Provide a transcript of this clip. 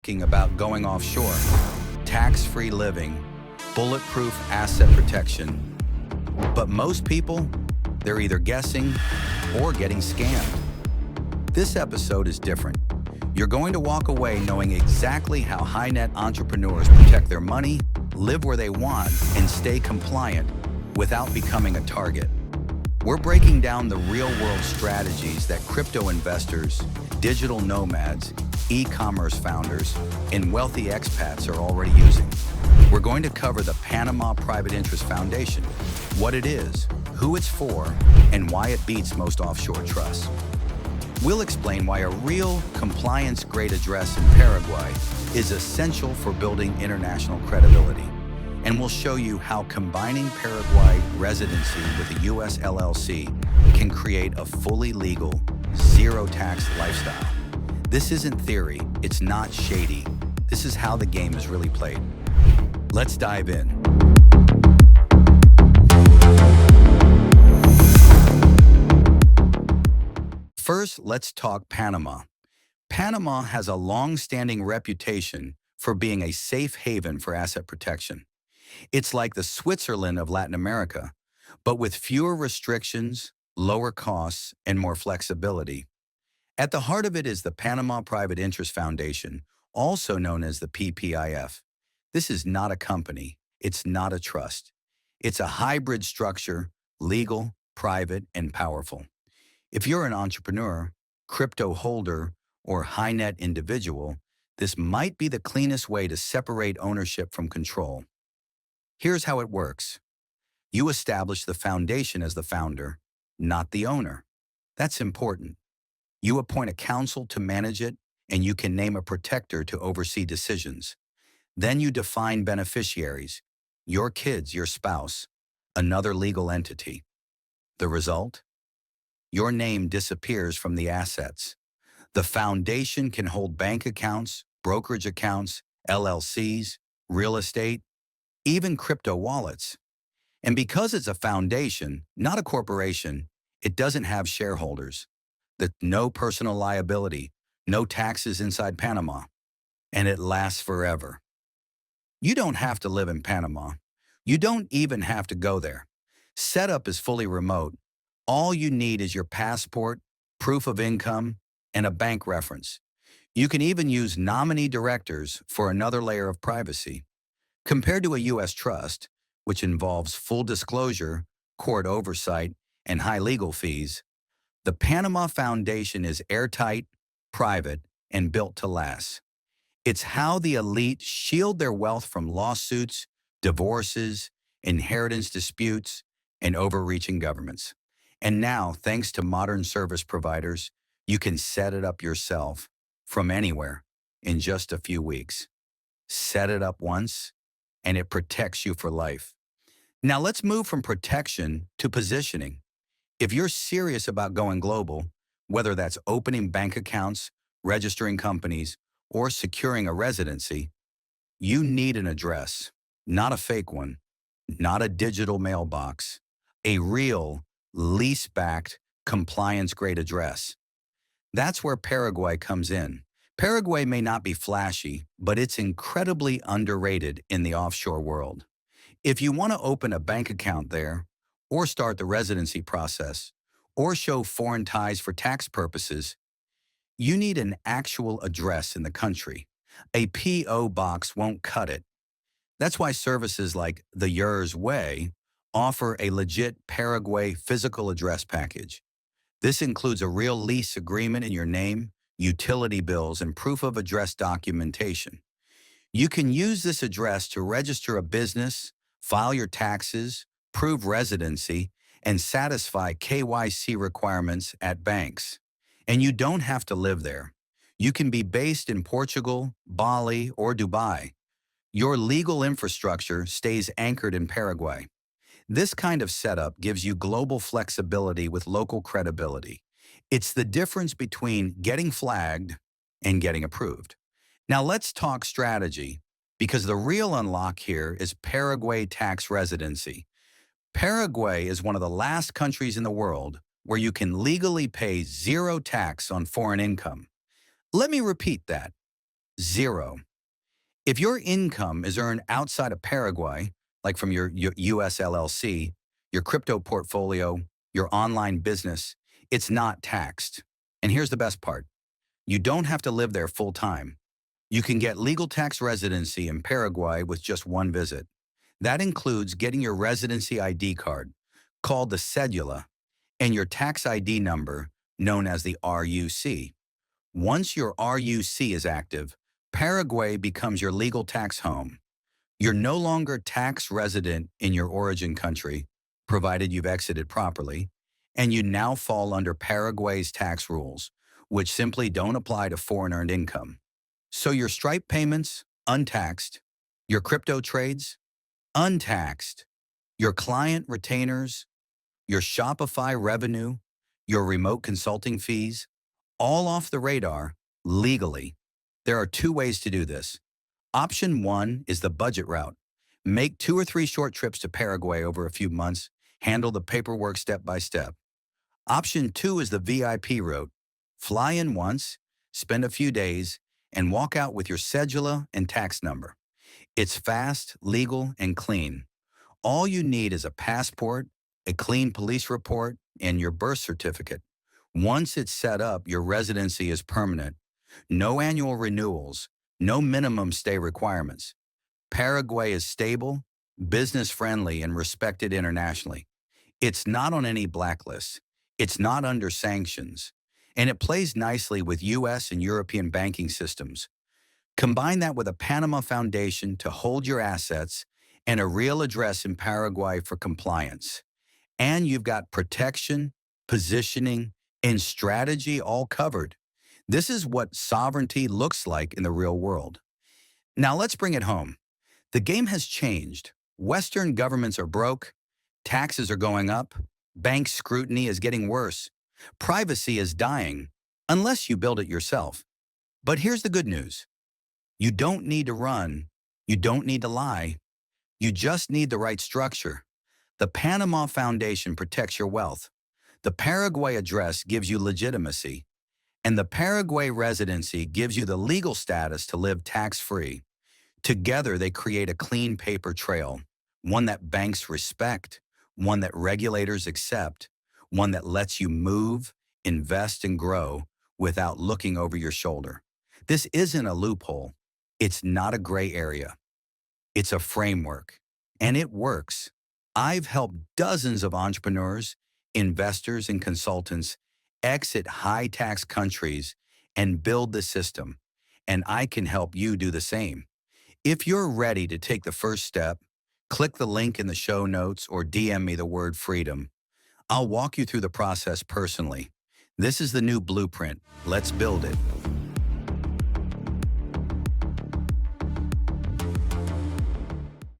Talking about going offshore, tax-free living, bulletproof asset protection. But most people, they're either guessing or getting scammed. This episode is different. You're going to walk away knowing exactly how high-net entrepreneurs protect their money, live where they want, and stay compliant without becoming a target. We're breaking down the real-world strategies that crypto investors, digital nomads, e-commerce founders, and wealthy expats are already using. We're going to cover the Panama Private Interest Foundation, what it is, who it's for, and why it beats most offshore trusts. We'll explain why a real compliance-grade address in Paraguay is essential for building international credibility. And we'll show you how combining Paraguay Residency with a U.S. LLC can create a fully legal, zero-tax lifestyle. This isn't theory, it's not shady. This is how the game is really played. Let's dive in. First, let's talk Panama. Panama has a long-standing reputation for being a safe haven for asset protection. It's like the Switzerland of Latin America, but with fewer restrictions, lower costs, and more flexibility. At the heart of it is the Panama Private Interest Foundation, also known as the PPIF. This is not a company. It's not a trust. It's a hybrid structure, legal, private, and powerful. If you're an entrepreneur, crypto holder, or high-net individual, this might be the cleanest way to separate ownership from control. Here's how it works. You establish the foundation as the founder, not the owner. That's important. You appoint a council to manage it, and you can name a protector to oversee decisions. Then you define beneficiaries, your kids, your spouse, another legal entity. The result? Your name disappears from the assets. The foundation can hold bank accounts, brokerage accounts, LLCs, real estate, even crypto wallets. And because it's a foundation, not a corporation, it doesn't have shareholders. No personal liability, no taxes inside Panama, and it lasts forever. You don't have to live in Panama. You don't even have to go there. Setup is fully remote. All you need is your passport, proof of income, and a bank reference. You can even use nominee directors for another layer of privacy. Compared to a U.S. trust, which involves full disclosure, court oversight, and high legal fees, the Panama Foundation is airtight, private, and built to last. It's how the elite shield their wealth from lawsuits, divorces, inheritance disputes, and overreaching governments. And now, thanks to modern service providers, you can set it up yourself from anywhere in just a few weeks. Set it up once, and it protects you for life. Now let's move from protection to positioning. If you're serious about going global, whether that's opening bank accounts, registering companies, or securing a residency, you need an address, not a fake one, not a digital mailbox, a real, lease-backed, compliance-grade address. That's where Paraguay comes in. Paraguay may not be flashy, but it's incredibly underrated in the offshore world. If you want to open a bank account there, or start the residency process, or show foreign ties for tax purposes, you need an actual address in the country. A P.O. box won't cut it. That's why services like the Yours Way offer a legit Paraguay physical address package. This includes a real lease agreement in your name, utility bills, and proof of address documentation. You can use this address to register a business, file your taxes, prove residency, and satisfy KYC requirements at banks. And you don't have to live there. You can be based in Portugal, Bali, or Dubai. Your legal infrastructure stays anchored in Paraguay. This kind of setup gives you global flexibility with local credibility. It's the difference between getting flagged and getting approved. Now let's talk strategy, because the real unlock here is Paraguay tax residency. Paraguay is one of the last countries in the world where you can legally pay zero tax on foreign income. Let me repeat that. Zero. If your income is earned outside of Paraguay, like from your US LLC, your crypto portfolio, your online business, it's not taxed. And here's the best part. You don't have to live there full time. You can get legal tax residency in Paraguay with just one visit. That includes getting your residency ID card, called the cedula, and your tax ID number, known as the RUC. Once your RUC is active, Paraguay becomes your legal tax home. You're no longer tax resident in your origin country, provided you've exited properly, and you now fall under Paraguay's tax rules, which simply don't apply to foreign earned income. So your Stripe payments, untaxed. Your crypto trades, untaxed. Your client retainers, your Shopify revenue, your remote consulting fees, all off the radar legally. There are two ways to do this. Option one is the budget route. Make 2 or 3 short trips to Paraguay over a few months, handle the paperwork step by step. Option two is the VIP route. Fly in once, spend a few days, and walk out with your cedula and tax number. It's fast, legal, and clean. All you need is a passport, a clean police report, and your birth certificate. Once it's set up, your residency is permanent. No annual renewals, no minimum stay requirements. Paraguay is stable, business-friendly, and respected internationally. It's not on any blacklist. It's not under sanctions. And it plays nicely with U.S. and European banking systems. Combine that with a Panama Foundation to hold your assets and a real address in Paraguay for compliance. And you've got protection, positioning, and strategy all covered. This is what sovereignty looks like in the real world. Now let's bring it home. The game has changed. Western governments are broke, taxes are going up, bank scrutiny is getting worse, privacy is dying, unless you build it yourself. But here's the good news. You don't need to run, you don't need to lie, you just need the right structure. The Panama Foundation protects your wealth. The Paraguay address gives you legitimacy. And the Paraguay residency gives you the legal status to live tax-free. Together, they create a clean paper trail, one that banks respect, one that regulators accept, one that lets you move, invest, and grow without looking over your shoulder. This isn't a loophole. It's not a gray area. It's a framework, and it works. I've helped dozens of entrepreneurs, investors, and consultants exit high-tax countries and build the system, and I can help you do the same. If you're ready to take the first step, click the link in the show notes or DM me the word freedom. I'll walk you through the process personally. This is the new blueprint. Let's build it.